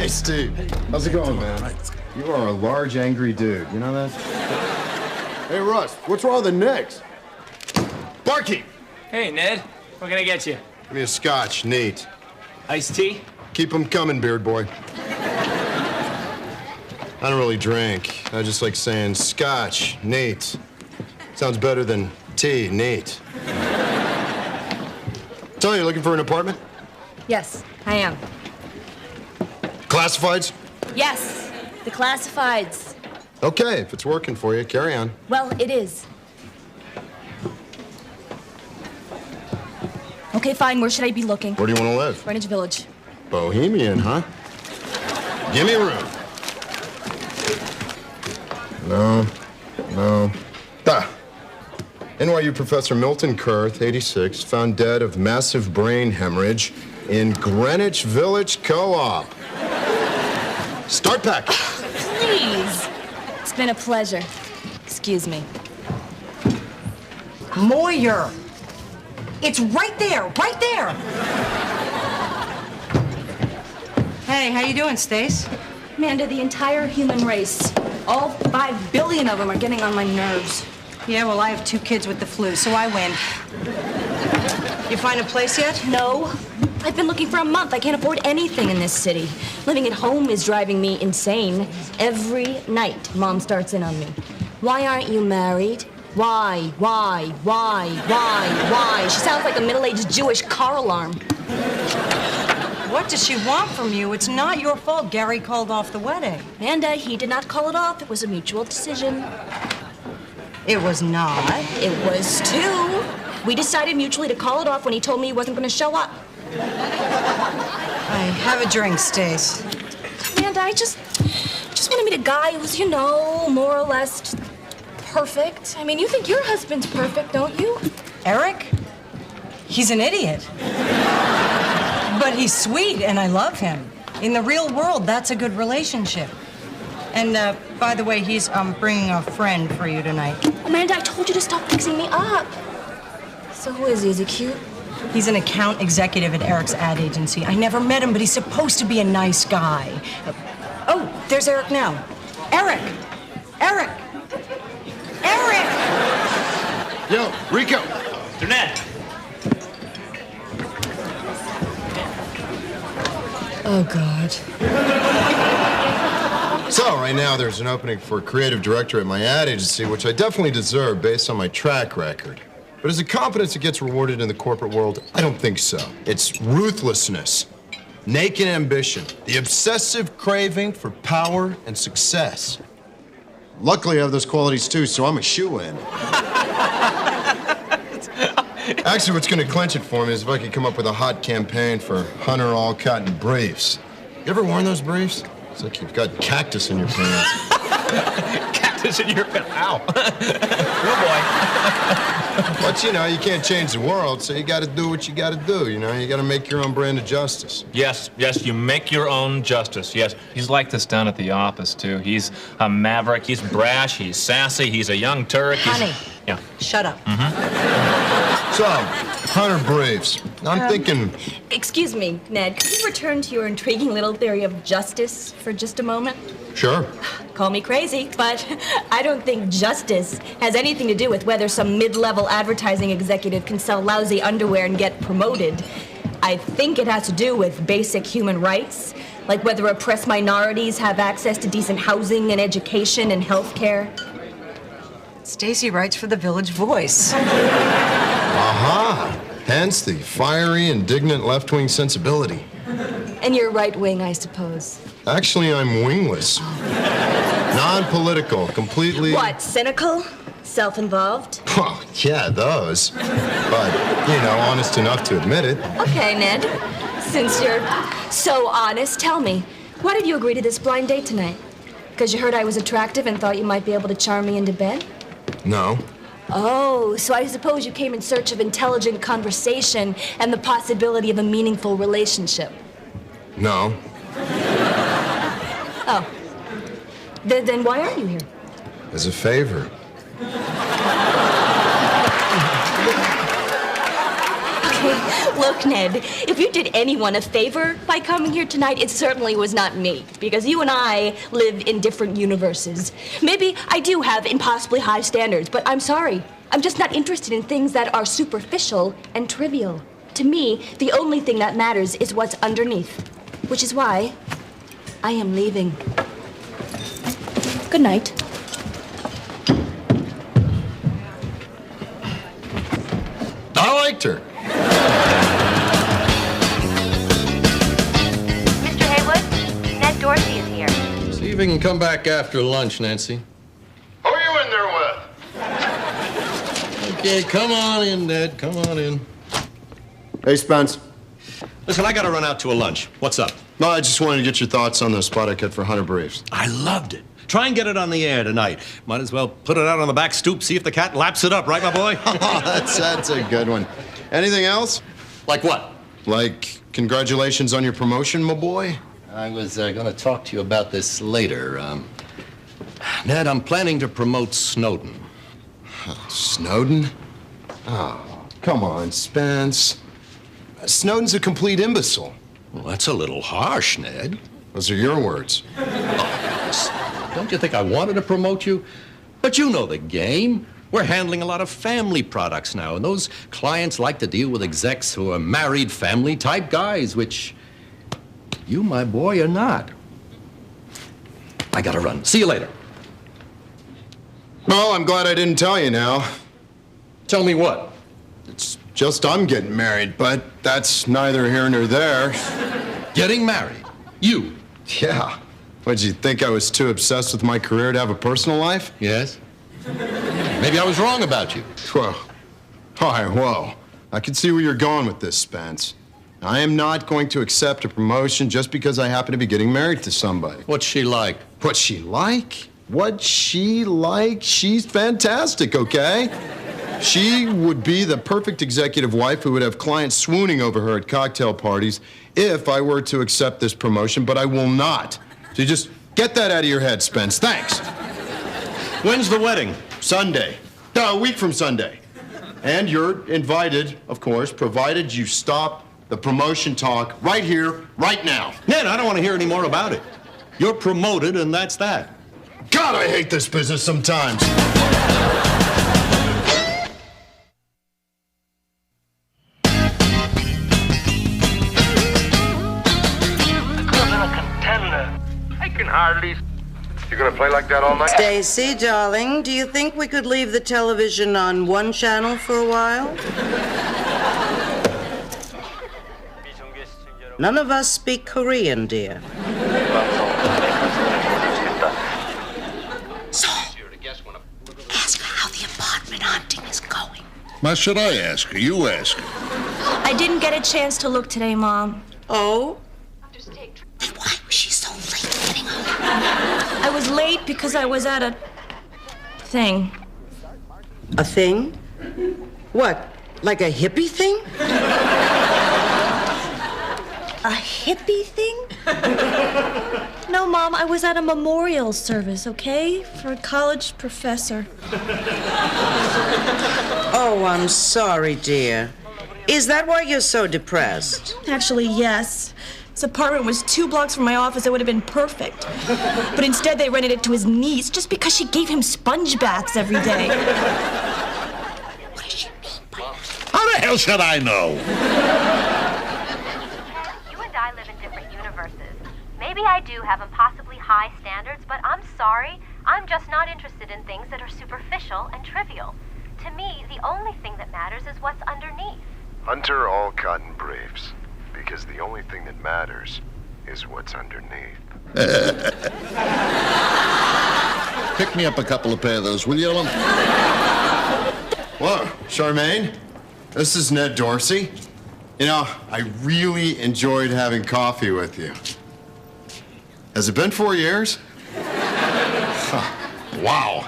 Hey, Steve. How's it going, man? You are a large, angry dude. You know that? Hey, Russ. What's wrong with the Knicks? Barkeep! Hey, Ned. What can I get you? Give me a scotch, neat. Iced tea? Keep them coming, beard boy. I don't really drink. I just like saying scotch, neat. Sounds better than tea, neat. Tell you looking for an apartment? Yes, I am. Classifieds? Yes, the classifieds. Okay, if it's working for you, carry on. Well, it is. Okay, fine. Where should I be looking? Where do you want to live? Greenwich Village. Bohemian, huh? Give me room. No. NYU professor Milton Kurth, 86, found dead of massive brain hemorrhage in Greenwich Village Co-op. Start packing. Please. It's been a pleasure. Excuse me. Moyer. It's right there, right there. Hey, how you doing, Stace? Amanda, the entire human race, all 5 billion of them are getting on my nerves. Yeah, well, I have 2 kids with the flu, so I win. You find a place yet? No. I've been looking for a month. I can't afford anything in this city. Living at home is driving me insane. Every night, Mom starts in on me. Why aren't you married? Why? She sounds like a middle-aged Jewish car alarm. What does she want from you? It's not your fault Gary called off the wedding. Amanda, he did not call it off. It was a mutual decision. It was not. It was too. We decided mutually to call it off when he told me he wasn't going to show up. Hey, have a drink, Stace. Amanda, I just want to meet a guy who's, more or less just perfect. I mean, you think your husband's perfect, don't you? Eric? He's an idiot. But he's sweet, and I love him. In the real world, that's a good relationship. And, by the way, he's bringing a friend for you tonight. Amanda, I told you to stop fixing me up. So who is he? Is he cute? He's an account executive at Eric's ad agency. I never met him, but he's supposed to be a nice guy. Oh, there's Eric now. Eric! Eric! Eric! Yo, Rico. Mr. Ned. Oh, God. So, right now there's an opening for creative director at my ad agency, which I definitely deserve based on my track record. But is it competence that gets rewarded in the corporate world? I don't think so. It's ruthlessness, naked ambition, the obsessive craving for power and success. Luckily, I have those qualities too, so I'm a shoo-in. Actually, what's gonna clinch it for me is if I could come up with a hot campaign for Hunter all-cotton briefs. You ever worn those briefs? It's like you've got cactus in your pants. Cactus in your pants. Ow. Real boy. But, you can't change the world, so you gotta do what you gotta do, You gotta make your own brand of justice. Yes, you make your own justice, yes. He's like this down at the office, too. He's a maverick, he's brash, he's sassy, he's a young Turk. Honey. Yeah. Shut up. So, Hunter briefs. I'm thinking... Excuse me, Ned. Could you return to your intriguing little theory of justice for just a moment? Sure. Call me crazy, but I don't think justice has anything to do with whether some mid-level advertising executive can sell lousy underwear and get promoted. I think it has to do with basic human rights, like whether oppressed minorities have access to decent housing and education and health care. Stacy writes for the Village Voice. Aha! Hence the fiery, indignant left-wing sensibility. And you're right-wing, I suppose. Actually, I'm wingless. Non-political, completely... What, cynical? Self-involved? Oh, yeah, those. But, honest enough to admit it. Okay, Ned. Since you're so honest, tell me, why did you agree to this blind date tonight? Because you heard I was attractive and thought you might be able to charm me into bed? No. Oh, so I suppose you came in search of intelligent conversation and the possibility of a meaningful relationship. No. Oh. Then why aren't you here? As a favor. Look, Ned, if you did anyone a favor by coming here tonight, it certainly was not me, because you and I live in different universes. Maybe I do have impossibly high standards, but I'm sorry. I'm just not interested in things that are superficial and trivial. To me, the only thing that matters is what's underneath, which is why I am leaving. Good night. I liked her. Mr. Haywood, Ned Dorsey is here. See if we can come back after lunch, Nancy. Who are you in there with? Okay, come on in, Ned. Come on in. Hey, Spence. Listen, I gotta run out to a lunch. What's up? No, I just wanted to get your thoughts on the spot I cut for Hunter Briefs. I loved it. Try and get it on the air tonight. Might as well put it out on the back stoop, see if the cat laps it up, right, my boy? That's a good one. Anything else? Like what? Like, congratulations on your promotion, my boy? I was gonna talk to you about this later. Ned, I'm planning to promote Snowden. Snowden? Oh, come on, Spence. Snowden's a complete imbecile. Well, that's a little harsh, Ned. Those are your words. Don't you think I wanted to promote you? But you know the game. We're handling a lot of family products now, and those clients like to deal with execs who are married family-type guys, which you, my boy, are not. I gotta run. See you later. Well, I'm glad I didn't tell you now. Tell me what? It's just I'm getting married, but that's neither here nor there. Getting married? You? Yeah. What'd you think I was too obsessed with my career to have a personal life? Yes? Maybe I was wrong about you. Whoa. All right, whoa. I can see where you're going with this, Spence. I am not going to accept a promotion just because I happen to be getting married to somebody. What's she like? What's she like? What's she like? She's fantastic, okay? She would be the perfect executive wife who would have clients swooning over her at cocktail parties if I were to accept this promotion, but I will not. So you just get that out of your head, Spence. Thanks. When's the wedding? Sunday. No, a week from Sunday. And you're invited, of course, provided you stop the promotion talk right here, right now. Ned, I don't want to hear any more about it. You're promoted, and that's that. God, I hate this business sometimes. You gonna play like that all night? Stacey, darling, do you think we could leave the television on one channel for a while? None of us speak Korean, dear. So, ask her how the apartment hunting is going. Why should I ask her? You ask her. I didn't get a chance to look today, Mom. Oh? Then why was she so late getting home? I was late because I was at a thing. A thing? What, like a hippie thing? A hippie thing? No, Mom, I was at a memorial service, okay? For a college professor. Oh, I'm sorry, dear. Is that why you're so depressed? Actually, yes. His apartment was 2 blocks from my office. It would have been perfect. But instead, they rented it to his niece just because she gave him sponge baths every day. What does she mean by that? How the hell should I know? You and I live in different universes. Maybe I do have impossibly high standards, but I'm sorry. I'm just not interested in things that are superficial and trivial. To me, the only thing that matters is what's underneath. Hunter all cotton briefs. Because the only thing that matters is what's underneath. Pick me up a couple of pair of those, will you, Ellen? Whoa, Charmaine, this is Ned Dorsey. You know, I really enjoyed having coffee with you. Has it been 4 years? Huh, wow.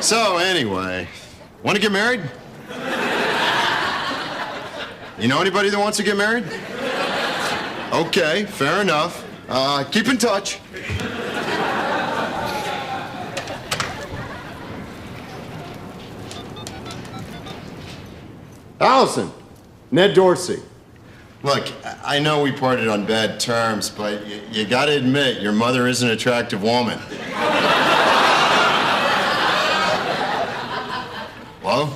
So anyway, want to get married? You know anybody that wants to get married? Okay, fair enough. Keep in touch. Allison, Ned Dorsey. Look, I know we parted on bad terms, but you gotta admit, your mother is an attractive woman. Hello?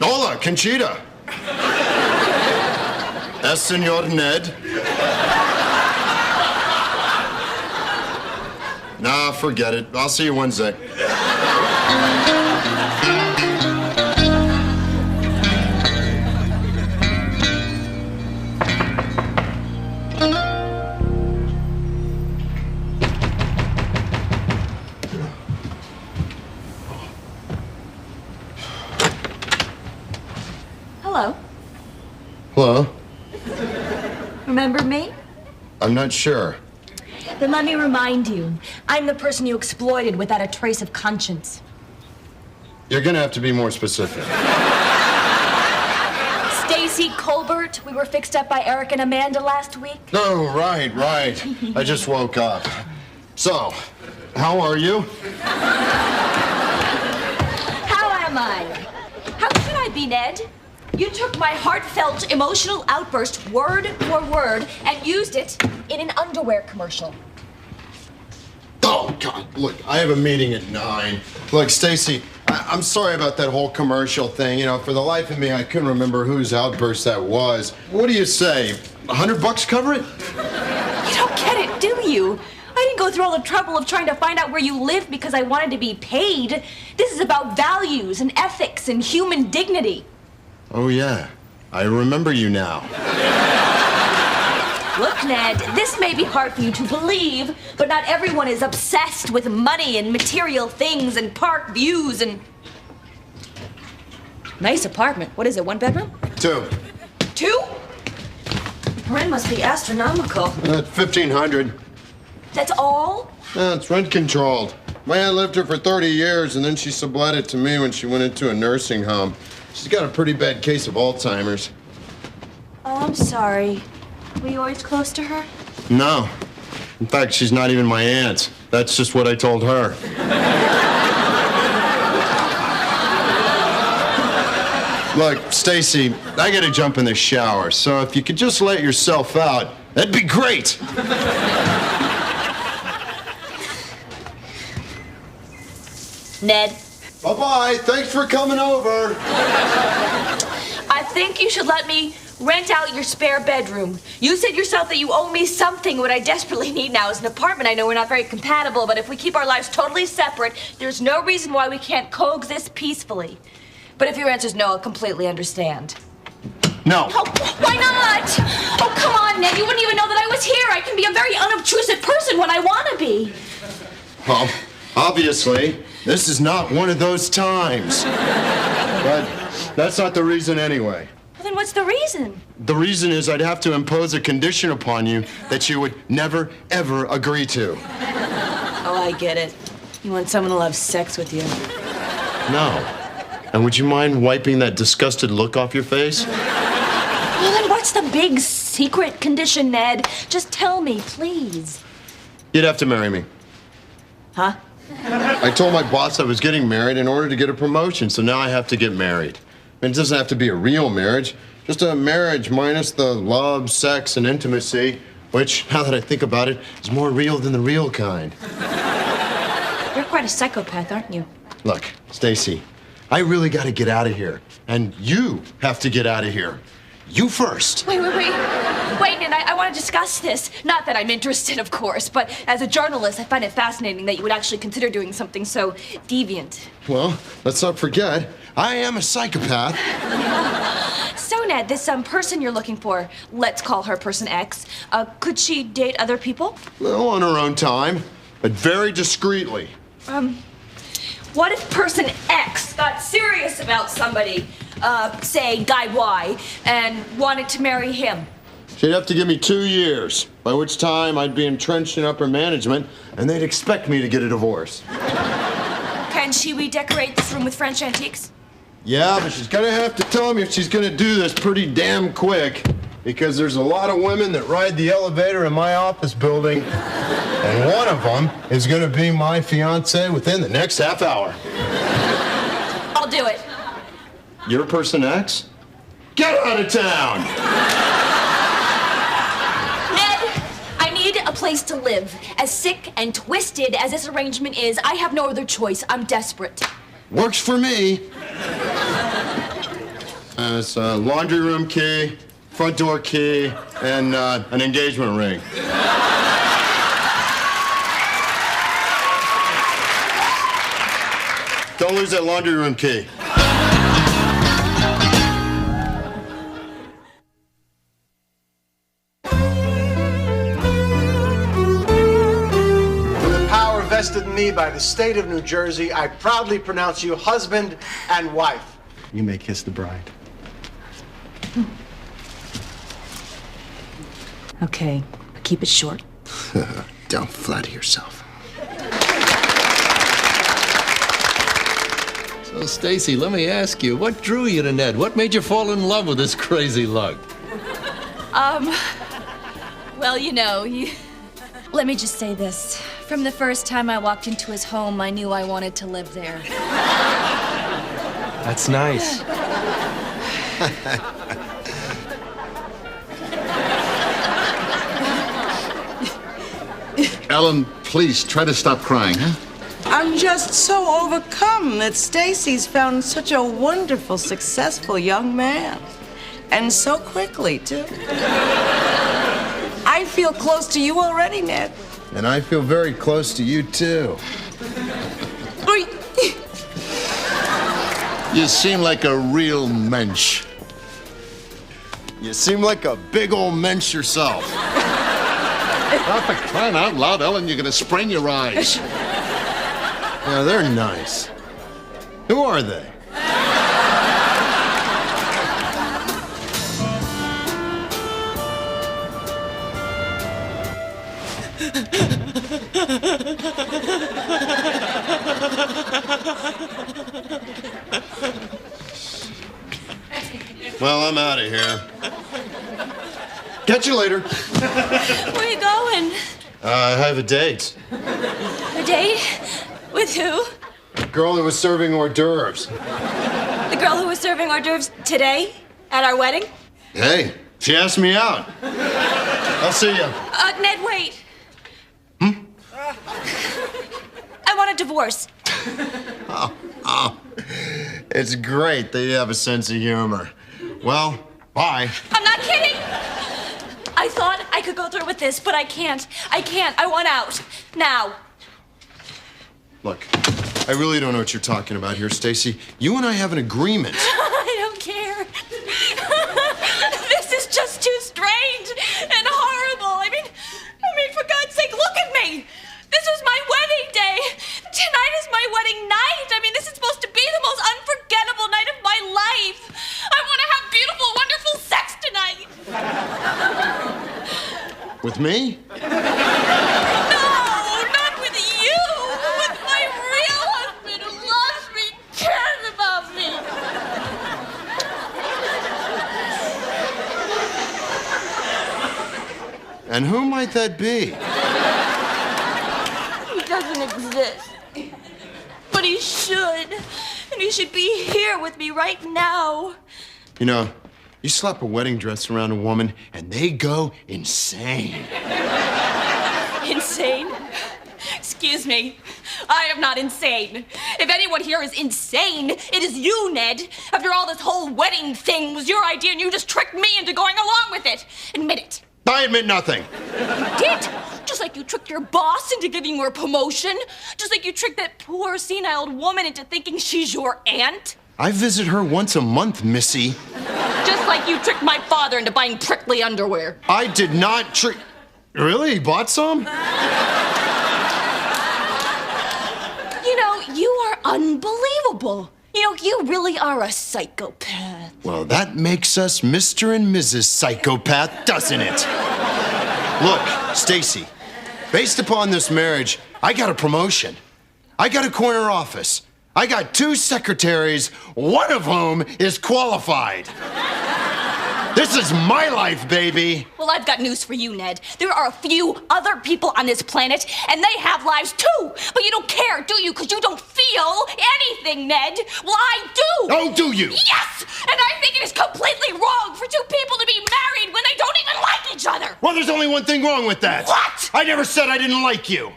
Hola, Conchita. Es Senor Ned. Nah, forget it. I'll see you Wednesday. Hello. Hello? Remember me? I'm not sure. Then let me remind you. I'm the person you exploited without a trace of conscience. You're gonna have to be more specific. Stacey Colbert. We were fixed up by Eric and Amanda last week. Oh, right. I just woke up. So, how are you? How am I? How should I be, Ned? You took my heartfelt, emotional outburst word for word and used it in an underwear commercial. Oh, God, look, I have a meeting at 9. Look, Stacey, I'm sorry about that whole commercial thing. You know, for the life of me, I couldn't remember whose outburst that was. What do you say? $100 cover it? You don't get it, do you? I didn't go through all the trouble of trying to find out where you live because I wanted to be paid. This is about values and ethics and human dignity. Oh, yeah. I remember you now. Look, Ned, this may be hard for you to believe, but not everyone is obsessed with money and material things and park views and... Nice apartment. What is it, 1 bedroom? 2. 2? Rent must be astronomical. 1,500. That's all? Yeah, it's rent controlled. My aunt lived here for 30 years, and then she sublet it to me when she went into a nursing home. She's got a pretty bad case of Alzheimer's. Oh, I'm sorry. Were you always close to her? No. In fact, she's not even my aunt. That's just what I told her. Look, Stacey, I gotta jump in the shower, so if you could just let yourself out, that'd be great. Ned. Bye-bye. Thanks for coming over. I think you should let me rent out your spare bedroom. You said yourself that you owe me something. What I desperately need now is an apartment. I know we're not very compatible, but if we keep our lives totally separate, there's no reason why we can't coexist peacefully. But if your answer is no, I'll completely understand. No. Oh, why not? Oh, come on, Ned. You wouldn't even know that I was here. I can be a very unobtrusive person when I want to be. Well, obviously, this is not one of those times. But that's not the reason anyway. Well, then what's the reason? The reason is I'd have to impose a condition upon you that you would never, ever agree to. Oh, I get it. You want someone to have sex with you. No. And would you mind wiping that disgusted look off your face? Well, then what's the big secret condition, Ned? Just tell me, please. You'd have to marry me. Huh? I told my boss I was getting married in order to get a promotion, so now I have to get married. And it doesn't have to be a real marriage, just a marriage minus the love, sex, and intimacy, which, now that I think about it, is more real than the real kind. You're quite a psychopath, aren't you? Look, Stacey, I really got to get out of here, and you have to get out of here. You first. Wait, Ned, I want to discuss this. Not that I'm interested, of course, but as a journalist, I find it fascinating that you would actually consider doing something so deviant. Well, let's not forget, I am a psychopath. So, Ned, this person you're looking for, let's call her person X, could she date other people? Well, on her own time, but very discreetly. What if person X got serious about somebody, say Guy Y, and wanted to marry him? She'd have to give me 2 years, by which time I'd be entrenched in upper management, and they'd expect me to get a divorce. Can she redecorate this room with French antiques? Yeah, but she's gonna have to tell me if she's gonna do this pretty damn quick, because there's a lot of women that ride the elevator in my office building. And one of them is going to be my fiance within the next half hour. I'll do it. You're person X? Get out of town! Ned, I need a place to live. As sick and twisted as this arrangement is, I have no other choice. I'm desperate. Works for me. It's a laundry room key, front door key, and an engagement ring. Don't lose that laundry room key. With the power vested in me by the state of New Jersey, I proudly pronounce you husband and wife. You may kiss the bride. Okay, keep it short. Don't flatter yourself. So, Stacey, let me ask you, what drew you to Ned? What made you fall in love with this crazy lug? Well, let me just say this. From the first time I walked into his home, I knew I wanted to live there. That's nice. Ellen, please try to stop crying, huh? I'm just so overcome that Stacy's found such a wonderful, successful young man. And so quickly, too. I feel close to you already, Ned. And I feel very close to you, too. You seem like a real mensch. You seem like a big old mensch yourself. Not for crying out loud, Ellen, you're gonna sprain your eyes. Yeah, they're nice. Who are they? Well, I'm out of here. Catch you later. Where are you going? I have a date. A date? With who? The girl who was serving hors d'oeuvres. The girl who was serving hors d'oeuvres today? At our wedding? Hey, she asked me out. I'll see you. Ned, wait. I want a divorce. It's great that you have a sense of humor. Well, bye. I'm not kidding. I thought I could go through with this, but I can't. I can't. I want out. Now. Look, I really don't know what you're talking about here, Stacey. You and I have an agreement. I don't care. This is just too strange and horrible. I mean, for God's sake, look at me. This was my wedding day. Tonight is my wedding night. I mean, this is supposed to be the most unforgettable night of my life. I want to have beautiful, wonderful sex tonight. With me? No, not with you. With my real husband who loves me, cares about me. And who might that be? He doesn't exist. But he should. And he should be here with me right now. You know, you slap a wedding dress around a woman and they go insane. Insane? Excuse me. I am not insane. If anyone here is insane, it is you, Ned. After all, this whole wedding thing was your idea and you just tricked me into going along with it. Admit it. I admit nothing. You did. Just like you tricked your boss into giving you a promotion. Just like you tricked that poor senile old woman into thinking she's your aunt. I visit her once a month, Missy. Just like you tricked my father into buying prickly underwear. I did not trick. Really? He bought some? You know, you are unbelievable. You know, you really are a psychopath. Well, that makes us Mr. and Mrs. Psychopath, doesn't it? Look, Stacey, based upon this marriage, I got a promotion. I got a corner office. I got 2 secretaries, one of whom is qualified. This is my life, baby. Well, I've got news for you, Ned. There are a few other people on this planet, and they have lives too. But you don't care, do you? Because you don't feel anything, Ned. Well, I do. Oh, do you? Yes! And I think it is completely wrong for two people to be married when they don't even like each other. Well, there's only one thing wrong with that. What? I never said I didn't like you.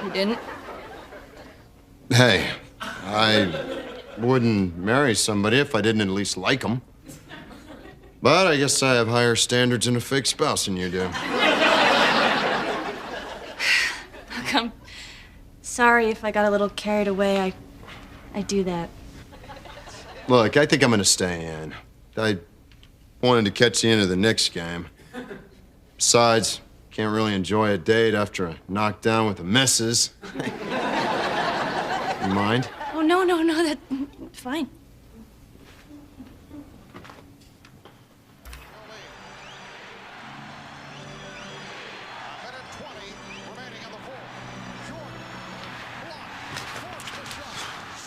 You didn't? Hey, I wouldn't marry somebody if I didn't at least like them. But I guess I have higher standards in a fake spouse than you do. Look, I'm sorry if I got a little carried away. I do that. Look, I think I'm gonna stay in. I wanted to catch the end of the Knicks game. Besides, can't really enjoy a date after a knockdown with the missus. You mind? Oh, no, that's fine.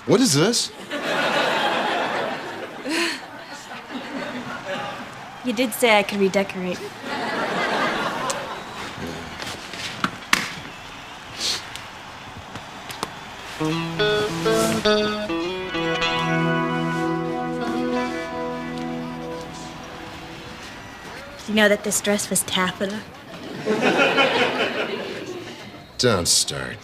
What is this? You did say I could redecorate. You know that this dress was taffeta? Don't start.